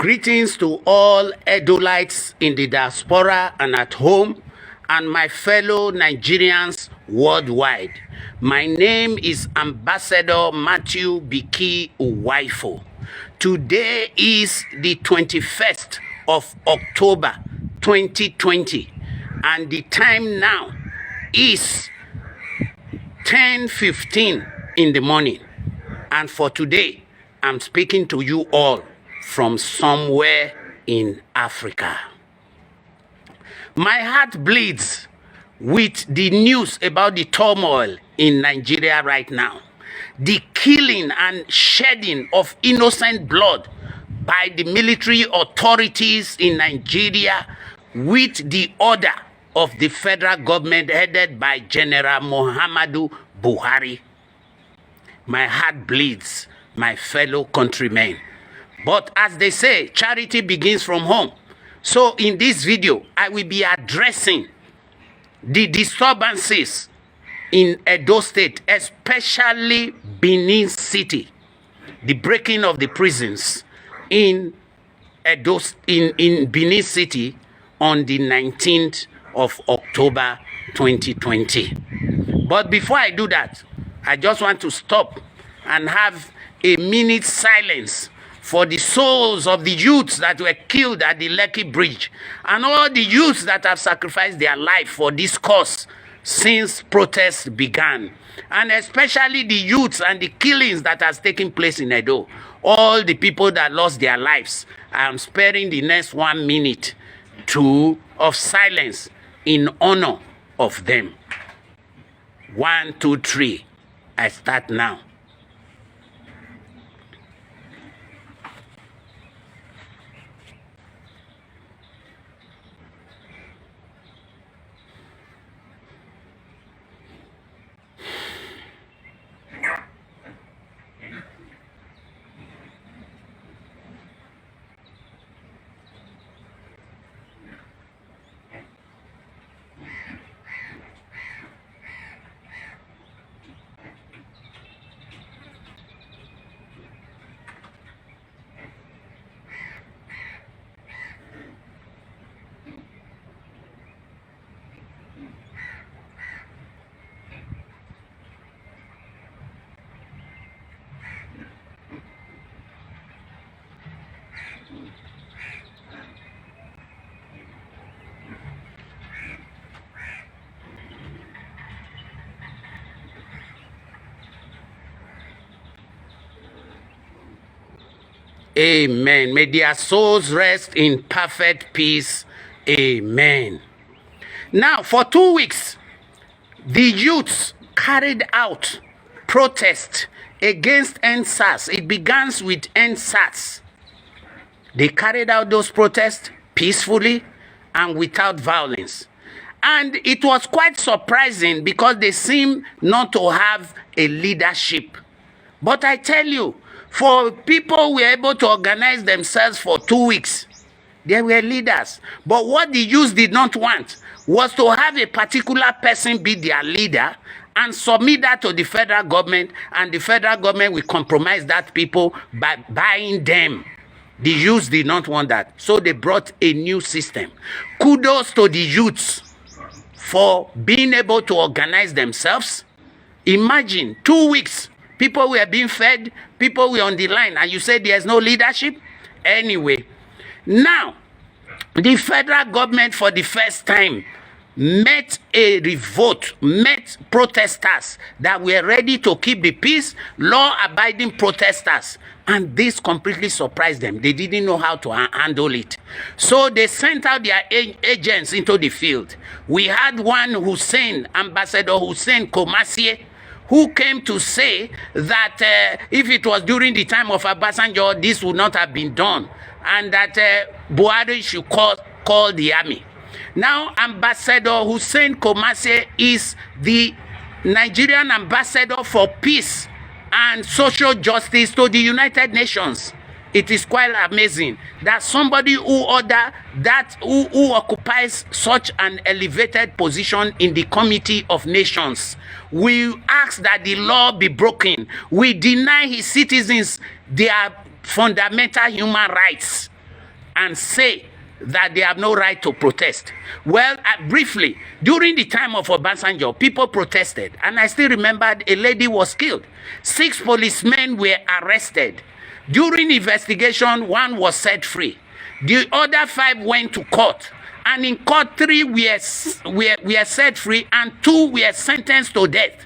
Greetings to all Edolites in the diaspora and at home, and my fellow Nigerians worldwide. My name is Ambassador Matthew Biki Uwaifo. Today is the 21st of October 2020, and the time now is 10:15 in the morning. And for today, I'm speaking to you all from somewhere in Africa. My heart bleeds with the news about the turmoil in Nigeria right now. The killing and shedding of innocent blood by the military authorities in Nigeria with the order of the federal government headed by General Muhammadu Buhari. My heart bleeds, my fellow countrymen. But as they say, charity begins from home. So in this video, I will be addressing the disturbances in Edo State, especially Benin City, the breaking of the prisons in Benin City on the 19th of October 2020. But before I do that, I just want to stop and have a minute silence for the souls of the youths that were killed at the Lekki Bridge and all the youths that have sacrificed their life for this cause since protests began, and especially the youths and the killings that has taken place in Edo. All the people that lost their lives. I am sparing the next 1 minute of silence in honor of them. 1, 2, 3. I start now. Amen. May their souls rest in perfect peace. Amen. Now, for 2 weeks, the youths carried out protests against NSAS. It begins with NSAS. They carried out those protests peacefully and without violence. And it was quite surprising because they seem not to have a leadership. But I tell you, for people who were able to organize themselves for 2 weeks, they were leaders. But what the youth did not want was to have a particular person be their leader and submit that to the federal government, and the federal government will compromise that people by buying them. The youth did not want that. So they brought a new system. Kudos to the youths for being able to organize themselves. Imagine 2 weeks. People were being fed, people were on the line, and you say there's no leadership? Anyway, now, the federal government for the first time met protesters that were ready to keep the peace, law-abiding protesters, and this completely surprised them. They didn't know how to handle it. So they sent out their agents into the field. We had one Ambassador Hussein Komasie, who came to say that if it was during the time of Obasanjo, this would not have been done, and that Buhari should call the army. Now, Ambassador Hussein Komasie is the Nigerian ambassador for peace and social justice to the United Nations. It is quite amazing that somebody who occupies such an elevated position in the Committee of Nations will ask that the law be broken, will deny his citizens their fundamental human rights. and say that they have no right to protest. Well, briefly, during the time of Obasanjo, people protested, and I still remember a lady was killed. 6 policemen were arrested. During investigation, 1 was set free. The other 5 went to court, and in court 3 were set free, and 2 were sentenced to death.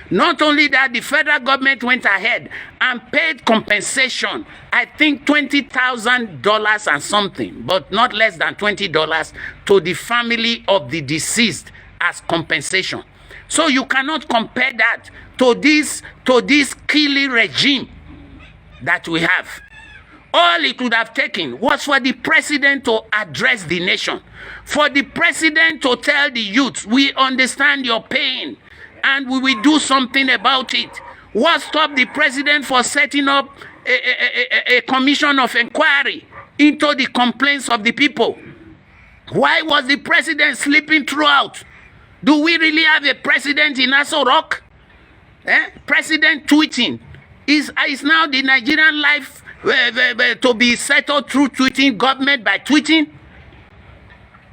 Not only that, the federal government went ahead and paid compensation, I think $20,000 and something, but not less than $20 to the family of the deceased as compensation. So you cannot compare that to this killing regime that we have. All it would have taken was for the president to address the nation, for the president to tell the youth, we understand your pain, and we will do something about it. What stopped the president for setting up a commission of inquiry into the complaints of the people? Why was the president sleeping throughout? Do we really have a president in Aso Rock? President tweeting. Is now the Nigerian life to be settled through tweeting, government by tweeting?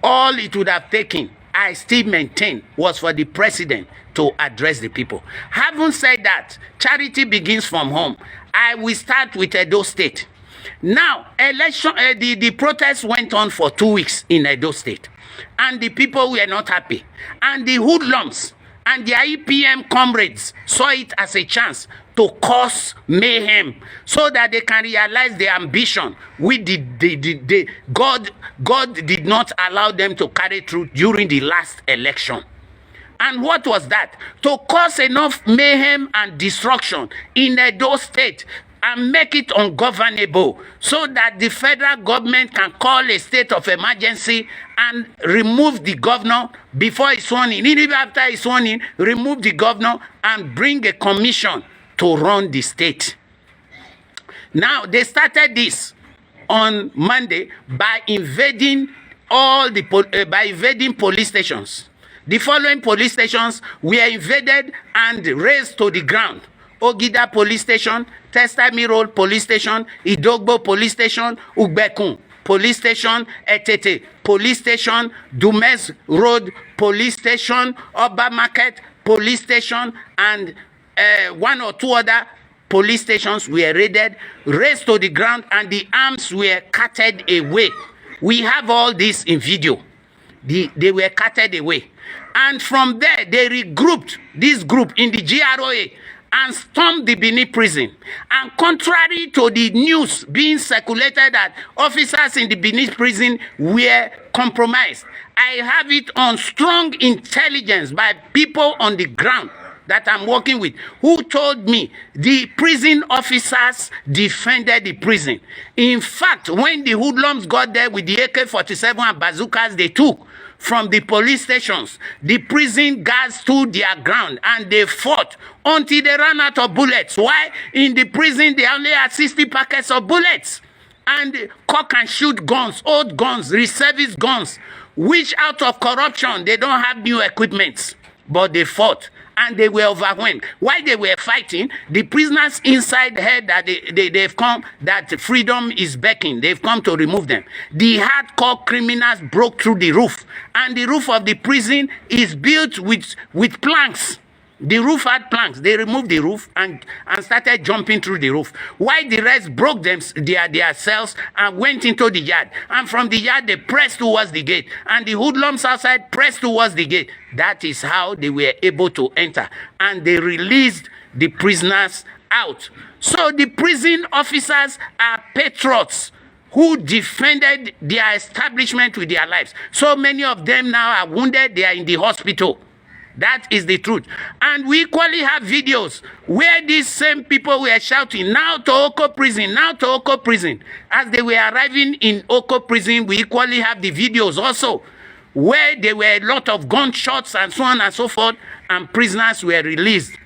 All it would have taken, I still maintain, was for the president to address the people. Having said that, charity begins from home. I will start with Edo State. Now, the protests went on for 2 weeks in Edo State, and the people were not happy. And the hoodlums and their EPM comrades saw it as a chance to cause mayhem so that they can realize their ambition. God did not allow them to carry through during the last election. And what was that? To cause enough mayhem and destruction in Edo State and make it ungovernable so that the federal government can call a state of emergency and remove the governor before he's sworn in. Even after he's sworn in, remove the governor and bring a commission to run the state. Now, they started this on Monday by invading police stations. The following police stations were invaded and razed to the ground: Ogida Police Station, Testami Road Police Station, Idogbo Police Station, Ugbekun Police Station, Etete Police Station, Dumes Road Police Station, Oba Market Police Station, and 1 or 2 other police stations were raided, razed to the ground, and the arms were carted away. We have all this in video. They were carted away. And from there, they regrouped this group in the GROA and stormed the Benin prison. And contrary to the news being circulated that officers in the Benin prison were compromised, I have it on strong intelligence by people on the ground that I'm working with, who told me the prison officers defended the prison. In fact, when the hoodlums got there with the AK-47 and bazookas they took from the police stations, the prison guards stood their ground and they fought until they ran out of bullets. Why? In the prison, they only had 60 packets of bullets. And cock and shoot guns, old guns, reservist guns, which out of corruption, they don't have new equipment. But they fought. And they were overwhelmed. While they were fighting, the prisoners inside heard that they've come, that freedom is beckoning. They've come to remove them. The hardcore criminals broke through the roof. And the roof of the prison is built with planks. The roof had planks. They removed the roof and started jumping through the roof. While the rest broke their cells and went into the yard. And from the yard, they pressed towards the gate. And the hoodlums outside pressed towards the gate. That is how they were able to enter. And they released the prisoners out. So the prison officers are patriots who defended their establishment with their lives. So many of them now are wounded. They are in the hospital. That is the truth. And we equally have videos where these same people were shouting, now to Oko prison, now to Oko prison. As they were arriving in Oko prison, we equally have the videos also where there were a lot of gunshots and so on and so forth, and prisoners were released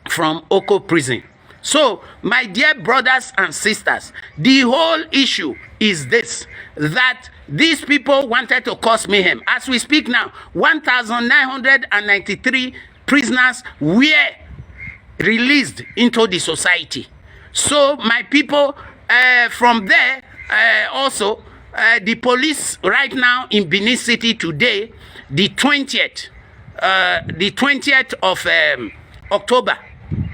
from Oko prison. So, my dear brothers and sisters, the whole issue is this, that these people wanted to cause mayhem. As we speak now, 1,993 prisoners were released into the society. So, my people, from there, also, the police right now in Benin City today, the 20th of October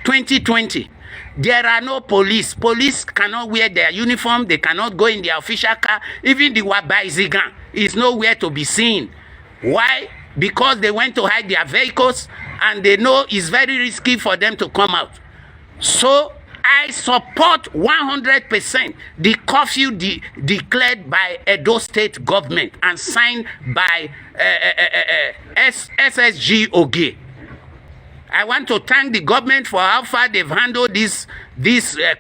2020, there are no police. Police cannot wear their uniform. They cannot go in their official car. Even the Wabaizigan is nowhere to be seen. Why? Because they went to hide their vehicles and they know it's very risky for them to come out. So I support 100% the curfew declared by Edo State government and signed by SSG Oge. I want to thank the government for how far they've handled this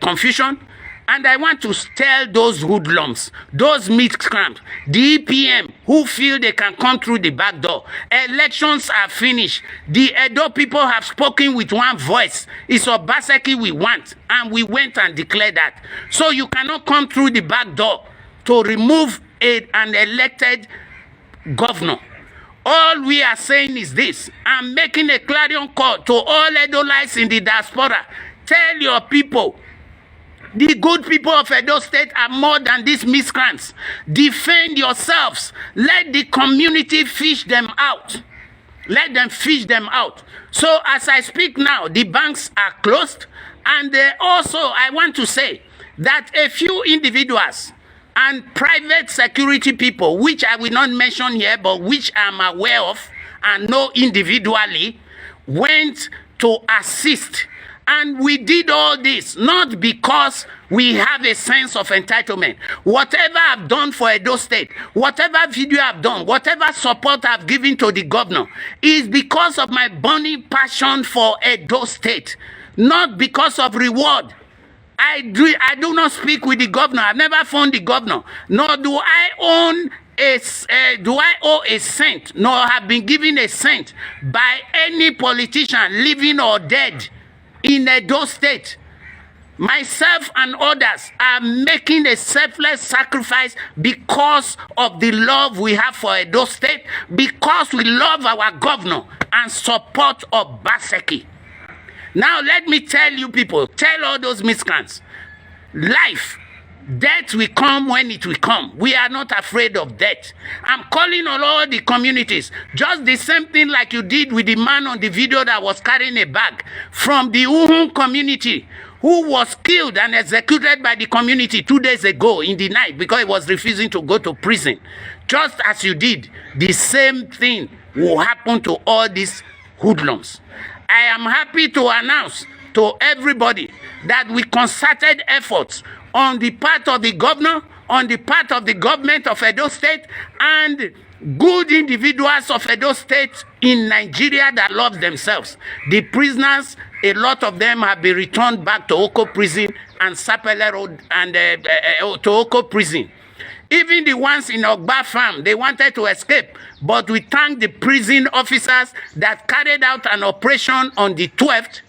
confusion. And I want to tell those hoodlums, those miscreants, the EPM who feel they can come through the back door. Elections are finished. The Edo people have spoken with one voice. It's Obaseki we want. And we went and declared that. So you cannot come through the back door to remove an elected governor. All we are saying is this. I'm making a clarion call to all Edolites in the diaspora. Tell your people, the good people of Edo State are more than these miscreants. Defend yourselves. Let the community fish them out. Let them fish them out. So as I speak now, the banks are closed. And also, I want to say that a few individuals and private security people, which I will not mention here, but which I'm aware of and know individually, went to assist. And we did all this not because we have a sense of entitlement. Whatever I've done for Edo State, whatever video I've done, whatever support I've given to the governor is because of my burning passion for Edo State, not because of reward. I do not speak with the governor. I've never phoned the governor. Nor do I owe a cent, nor have been given a cent by any politician, living or dead, in Edo State. Myself and others are making a selfless sacrifice because of the love we have for Edo State, because we love our governor and support Obaseki. Now let me tell you people, tell all those miscreants, life, death will come when it will come. We are not afraid of death. I'm calling on all the communities, just the same thing like you did with the man on the video that was carrying a bag from the Uhun community, who was killed and executed by the community 2 days ago in the night because he was refusing to go to prison. Just as you did, the same thing will happen to all these hoodlums. I am happy to announce to everybody that we concerted efforts on the part of the governor, on the part of the government of Edo State, and good individuals of Edo State in Nigeria that love themselves. The prisoners, a lot of them have been returned back to Oko prison and Sapele Road and to Oko prison. Even the ones in Ogba farm, they wanted to escape. But we thank the prison officers that carried out an operation on the 12th,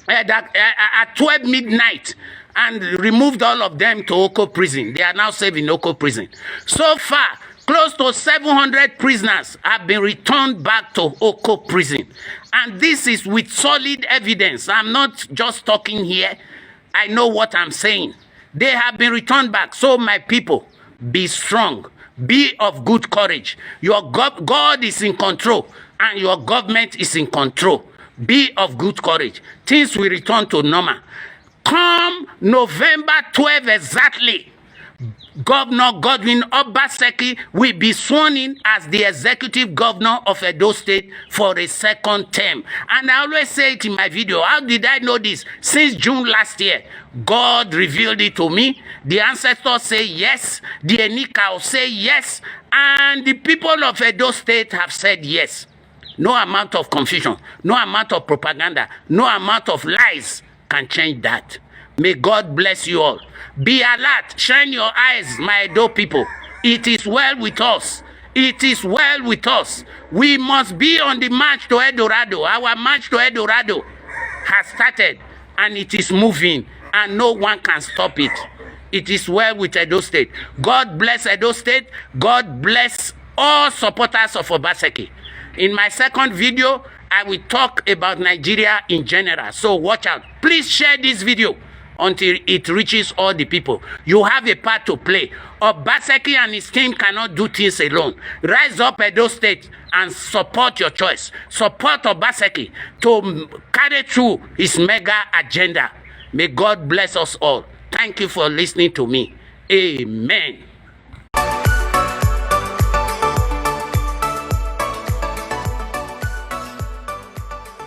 at 12 midnight, and removed all of them to Oko prison. They are now safe in Oko prison. So far, close to 700 prisoners have been returned back to Oko prison. And this is with solid evidence. I'm not just talking here. I know what I'm saying. They have been returned back. So my people, be strong. Be of good courage. Your God is in control and your government is in control. Be of good courage. Things will return to normal. Come November 12 exactly, Governor Godwin Obaseki will be sworn in as the executive governor of Edo State for a second term. And I always say it in my video. How did I know this? Since June last year, God revealed it to me. The ancestors say yes. The Enikao say yes. And the people of Edo State have said yes. No amount of confusion, no amount of propaganda, no amount of lies can change that. May God bless you all. Be alert. Shine your eyes, my Edo people. It is well with us. It is well with us. We must be on the march to Eldorado. Our march to Eldorado has started and it is moving and no one can stop it. It is well with Edo State. God bless Edo State. God bless all supporters of Obaseki. In my second video, I will talk about Nigeria in general. So watch out. Please share this video until it reaches all the people. You have a part to play. Obaseki and his team cannot do things alone. Rise up, Edo State, and support your choice. Support Obaseki to carry through his mega agenda. May God bless us all. Thank you for listening to me. Amen.